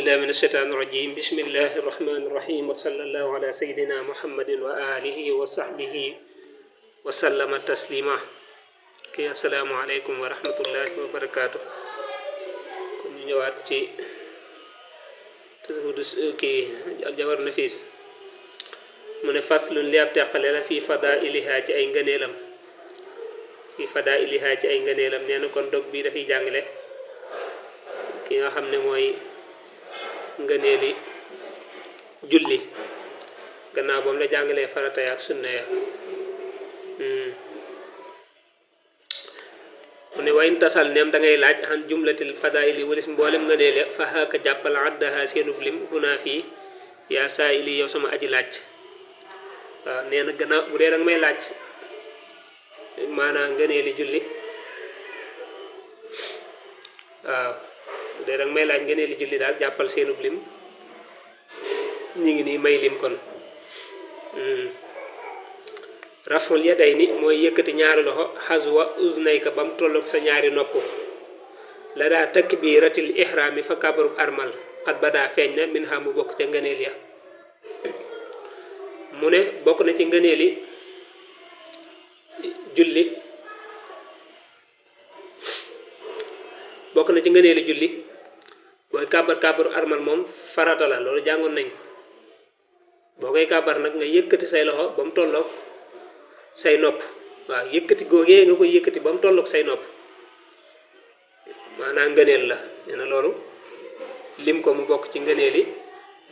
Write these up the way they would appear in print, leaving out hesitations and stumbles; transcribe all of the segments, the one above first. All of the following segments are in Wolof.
بالله من الشيطان الرجيم بسم الله الرحمن الرحيم وصلى الله على سيدنا محمد وآله وصحبه وسلم تسليما كي السلام عليكم ورحمة الله وبركاته كن ñëwaat ci كي الجوار نفيس من فصل li ab teqale la fi fadailiha ci ay ngëneelam fi fadailiha ci ay ngëneelam nee na kon dog bi dafay jàngale ki nga xam ne mooy ngëneeli julli gannaaw boom la jàngalee farata ya ak sunna ya mu ne wayn tasal neem da ngay laaj xan jumlatil fadaili walis mboolem ngëneel ya fa xaaka jàppal addaha seenub lim huna fii yaa saa ili yow sama aji laaj waaw nee na gannaaw bu dee danga may laaj maanaam ngëneeli julli waaw bu dee danga may laaj ngëneeli julli daal jàppal seenub lim ñi ngi nii may lim kon raful yaday ni mooy yëkkati ñaari loxo xaswa uznayka bam tolloog sa ñaari nopp la daa takbiratil ihrami fa kabarub armal xat ba daa feeñ na min xam mu bokk ca ngëneel ya mu ne bokk na ci ngëneeli julli bokk na ci ngëneeli julli booy kabaru armal moom farata la loolu jàngoon nañ ko boo koy kabar nag nga yëkkati say loxo ba mu tolloog say nopp waaw yëkkati googee nga koy yëkkati ba mu tolloog say nopp maanaam ngëneel la nee na loolu lim ko mu bokk ci ngëneeli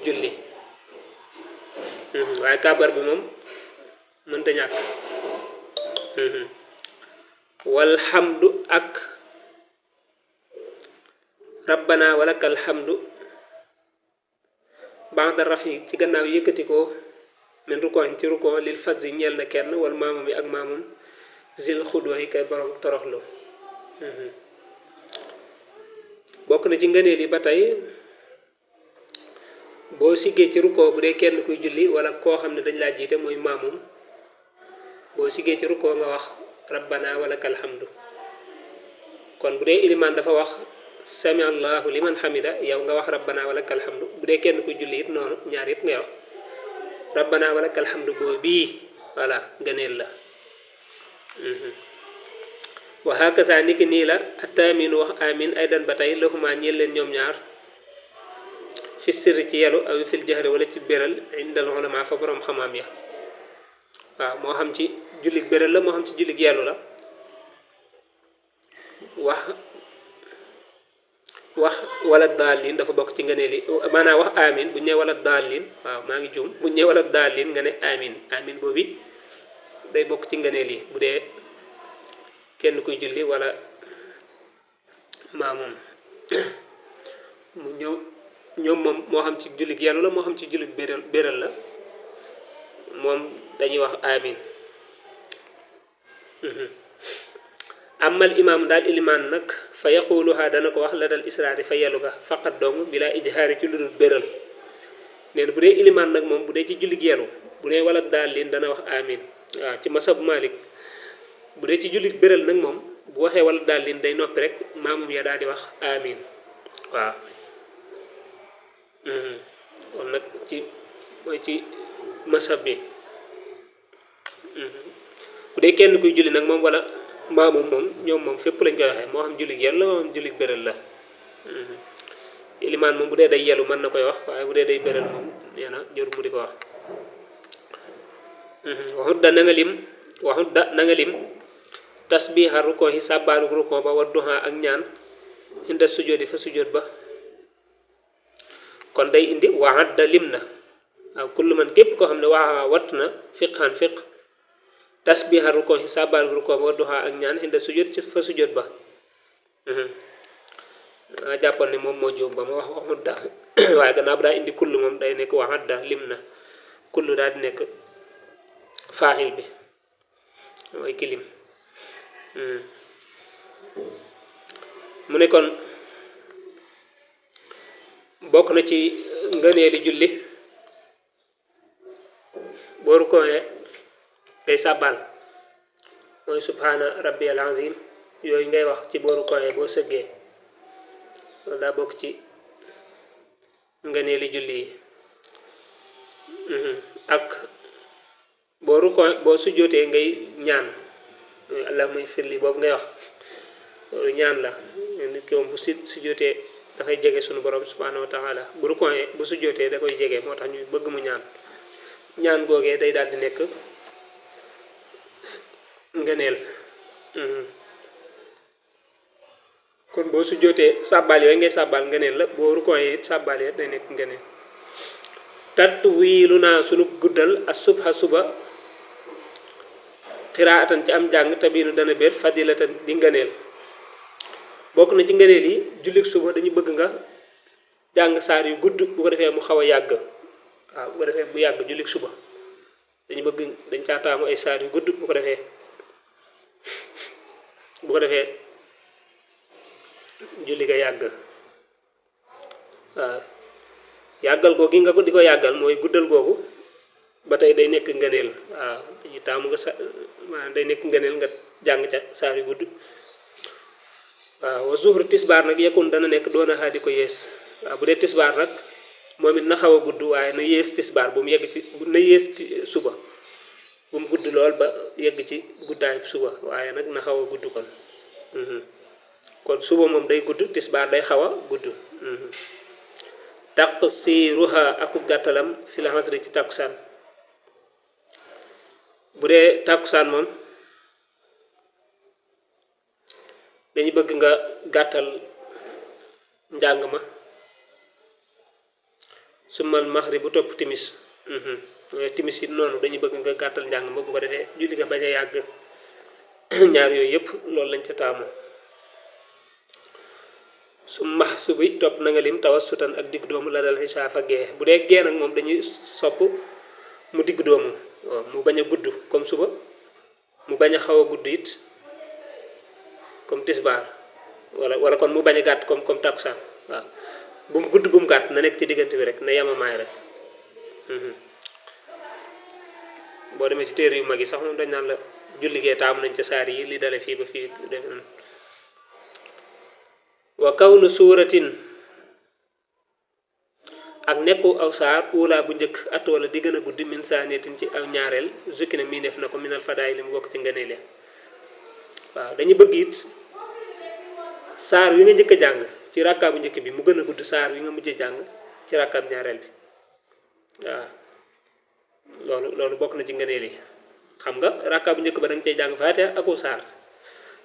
julli waaye kabar bi moom mënta ñàkk walhamdu ak rabbana walakal hamdu ba'da rafi ci gannaaw yëkkati ko min rukoon ci rukoon lil fas yi ñeel na kenn wala maamum yi ak maamum zil xudoo yi kay borom toroxlu bokk na ci ngëneel yi ba tey boo siggee ci rukkoo bu dee kenn kuy julli wala koo xam ne dañ laa jiite mooy maamum boo siggee ci rukkoo nga wax rabbana walakal hamdu kon bu dee ilimaan dafa wax sami allahu liman hamida yow nga wax rabbana walakal hamdu bu dee kenn kuy julli it noonu ñaar yëpp ngay wax rabbana walakal hamdu boo bii voilà ngëneel la wa hakaza niki nii la attaaminu wax amin aydan ba tey lahuma ñeel leen ñoom ñaar fi sirri ci yelu aw fil jahri wala ci béral indal ulama fa borom xamaam ya waaw moo xam ci jullig béral la moo xam ci jullig yelu la wax wala daalin dafa bokk ci ngëneel yi maanaam wax amin bu ñu nee wala daalin waaw maa ngi juum bu ñu nee wala daalin nga ne amin amin boobu day bokk ci ngëneel yi bu dee kenn kuy julli wala maamum mu ñoom moom moo xam ci jullig yàlla la moo xam ci jullig béral la moom dañuy wax amin amal imaam daal ilimaan nag fa yaquluha dana ko wax la dal israari fa yelu ga faqat dong bila ijhaari ci lu dul béral neen bu dee ilimaan nag moom bu dee ci jullig yelu bu dee wala daal lin dana wax amin waaw ci masab Malik bu dee ci jullig béral nag moom bu waxee wala daal lin day noppi rek maamum ya daal di wax amin waaw kon nag ci mooy ci masab bi bu dee kenn kuy julli nag moom wala maamum moom ñoom moom fépp lañ koy waxee moo xam jullig yelu la moo xam jullig béral la ilimaan moom bu dee day yelu mën na koy wax waaye bu dee day béral moom nee na jër mu di ko wax waxut da na nga lim tasbiha rukon yi sàbbaalu rukon ba wa duha ak ñaan inda sujjóot fa sujjóot ba kon day indi waxat da lim na waaw kullu man képp koo xam ne waa watt na fiqhan fiq tasbiha rukon yi sàbbaalu rukon ba wa duha ak ñaan inda sujjóot fa sujjóot ba nga jàppoon ne moom moo juum ba ma wax waxut da waaye gannaaw bu daa indi kullu moom day nekk waxat da lim na kullu daal di nekk faaxil bi mooy kilim mu ne kon bokk na ci ngëneeli julli boo rukkooyee ngay sàbbal mooy subhaana rabbiyal azim yooyu ngay wax ci boo rukkooyee boo sëggee loolu daa bokk ci nga ne li julli yi. Ak boo rukkoo boo sujjootee ngay ñaan allahumma ighfir li boobu ngay wax loolu ñaan la nit ki moom bu sujjootee dafay jege sunu borom subhanahu wa taala bu rukkoo bu sujjootee da koy jege moo tax ñu bëgg mu ñaan googee day daal di nekk ngëneel. kon boo sujjootee sàbbaal yooyu ngay sàbbaal ngëneel la boo rukkoo it sàbbaal yi day nekk ngëneel. tat wiilu naa sunu guddal as subha suba xiraatan ci am jàng tabiinu dana bér fadilatan di ngëneel. bokk na ci ngëneel yi jullik suba dañu bëgg nga jàng saar yu gudd bu ko defee mu xaw a yàgg waaw bu ko defee mu yàgg jullik suba dañu bëgg dañ caa taamu ay saar yu gudd bu ko defee julli ga yàgg. waaw yàggal googu nga ko di ko yàggal mooy guddal googu ba tey day nekk ngëneel. waaw dañuy taamu nga maanaam day nekk ngëneel nga jàng ca saar yu gudd. waaw wa zuhru tisbaar nag yekun dana nekk doona xaa di ko yées. waaw bu dee tisbaar nag moom it na xaw a gudd waaye na yées tisbaar bu mu yegg ci na yées suba bu mu gudd lool ba yegg ci guddaay suba waaye nag na xaw a gudd kon. kon suba moom day gudd tisbaar day xaw a gudd. taqsiruha aku gàttalam fi la xasri ci tàkkusaan bu dee tàkkusaan moom dañu bëgg nga gàttal njàng ma sumal maxri bu topp timis. timis yi noonu dañu bëgg nga gàttal njàng ma bu ko defee julli nga bañ a yàgg. ñaar yooyu yëpp loolu lañ ca taamu. su max subi topp na nga lim tawassutan ak digg doomu la dal xisaa fa gee bu dee gee nag moom dañuy sopp mu digg doomu waaw mu bañ a gudd comme suba mu bañ a xaw a gudd it comme tisbaar wala kon mu bañ a gàtt comme takkusaan waaw bu mu gudd bu mu gàtt na nekk ci diggante bi rek na yamamaay rek. boo demee ci téere yu mag yi sax moom dañ naan la julli gee taamu nañ ca saar yi li dale fii ba fii def na wa kawnu suuratin ak nekku aw saar uulaa bu njëkk at wala di gën a guddi min saaniyatin ci aw ñaareel zukki na mii def na ko minal fadaay li mu bokk ci ngëneele. waaw dañu bëgg it saar wi nga njëkk a jàng ci rakkaa bu njëkk bi mu gën a gudd saar wi nga mujj jàng ci rakkaab ñaareel bi. waaw loolu bokk na ci ngëneel yi xam nga rakkaa bu njëkk ba da nga cey jàng faatiha aku saar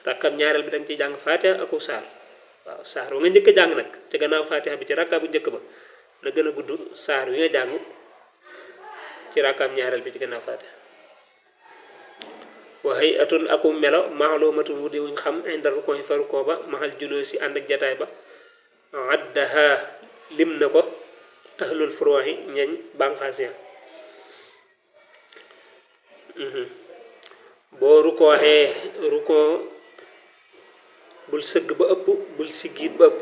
rakkaab ñaareel bi da nga ciy jàng faatiha aku saar. waaw saar wi nga njëkk a jàng nag te gannaaw faatiha bi ci rakkaa bu njëkk ba na gën a gudd saar wi nga jàng ci rakkaam ñaareel bi ci gannaaw faatiha. wa hay'atun akum melo maalumatun wu di wuñ xam inda rukoy fa rukoo ba maxal juloo si ànd ak jataay ba addaha lim na ko ahlul furuuhi ñañ bànqaas ya. boo rukooxee rukoo bul sëgg ba ëpp bul siggiit ba ëpp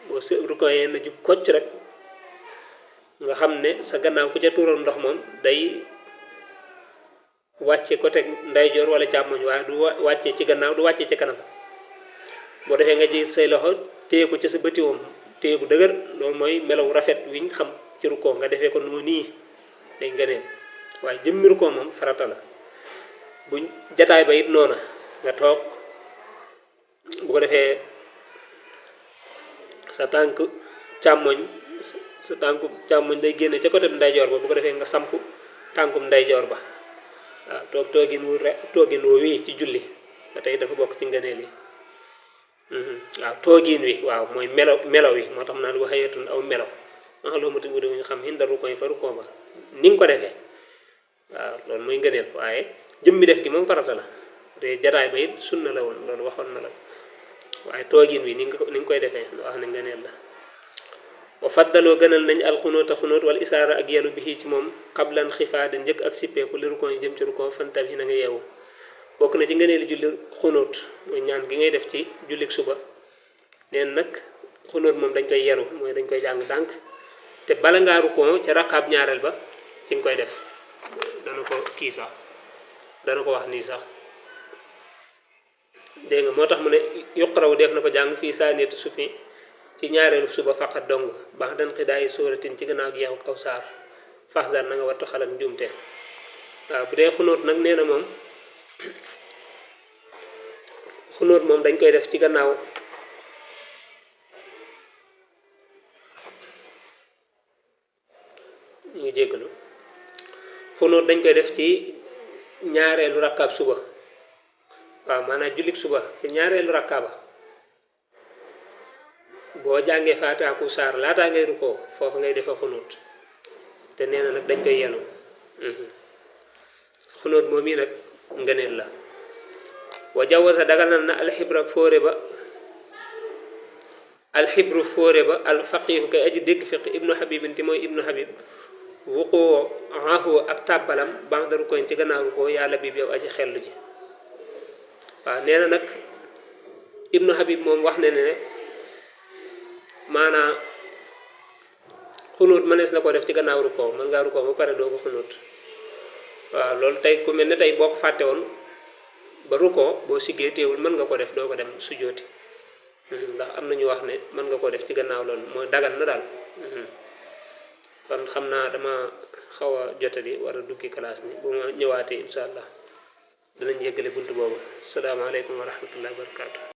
boo rukooxee na jub kocc rek nga xam ne sa gannaaw ku ca tuuroon ndox moom day wàcce côté ndeyjoor wala càmmoñ waaye du wàcce ci gannaaw du wàcce ci kanam. boo defee nga ji say loxo téye ko ci sa bëti woom téye bu dëgër loolu mooy melaw rafet wiñ xam ci rukkoo nga defee ko noonu nii day ngëneel waaye jëmmi rukkoo moom farata la. buñ jataay ba it noona nga toog bu ko defee sa tànk càmmoñ day génne ca côté ndeyjoor ba bu ko defee nga samp tànkum ndeyjoor ba waaw toogin woo wii ci julli ba tey dafa bokk ci ngëneel yi. waaw toogin wi waaw mooy melo wi moo tax naan waxayatun aw melo maa loo mati wudi ñu xam hinda rukoy fa rukoo ba ni nga ko defee waaw loolu mooy ngëneel waaye jëmmi def gi moom farata la te jataay ba it sunna la woon loolu waxoon na la waaye toogin wi ni nga koy defee lu wax ne ngëneel la. wa faddaloo gënal nañ alxunoota xunóot wala isaara ak yelu bi ci moom xablan xifaada njëkk ak sippeeku li rukoo yi jëm ci rukoo fantab yi na nga yeewu. bokk na ci ngëneeli julli xunóot mooy ñaan gi ngay def ci jullik suba neen nag xunóot moom dañ koy yeru mooy dañ koy jàng dànk te bala ngaa rukoo ca raqaab ñaareel ba ci nga koy def dana ko wax nii sax dégg nga moo tax mu ne yuqaraw def na ko jàng fii saaniyati sufi ci ñaareelu suba faqat dong baax dan xidaay sóoratin ci gannaaw jeexu aw saar faxsar na nga wattu xalam njuumte waaw bu dee xunóot nag nee na moom xunóot moom dañ koy def ci gannaaw ñu ngi jéggalu xunóot dañ koy def ci ñaareelu rakkaab suba waaw maanaam jullik suba ci ñaareelu rakkaaba boo jàngee faataaku saar laataa ngay rukkoo foofu ngay defa xunóot te nee na nag dañ koy yelu xunóot moom yi nag ngëneel la wa jawasa daganal na alxibra fóore ba alxibru fóore ba alfaqihu kay aji dégg fiq ibnu habibin ti mooy ibnu habib wuqoo axu ak tàbbalam banque de rukkooñ ci gannaaw rukkoo yàlla bi yow aji xellu ji waaw nee na nag ibnu habib moom wax ne ne maanaa xunóot mënees na ko def ci gannaaw rukkoo mën ngaa rukkoo ba pare doo ko xunóot waaw loolu tey ku mel ne tey boo ko fàtte woon ba rukkoo boo siggee teewul mën nga ko def doo ko dem sujjooti ndax am na ñu wax ne mën nga ko def ci gannaaw loolu mooy dagan na daal kon xam naa dama xaw a jotali war a duggi classe ni bu ma ñëwaatee incha allah dinañ yeggale bunt boobu salaamaaleykum wa rahmatullahi wa barakaatu.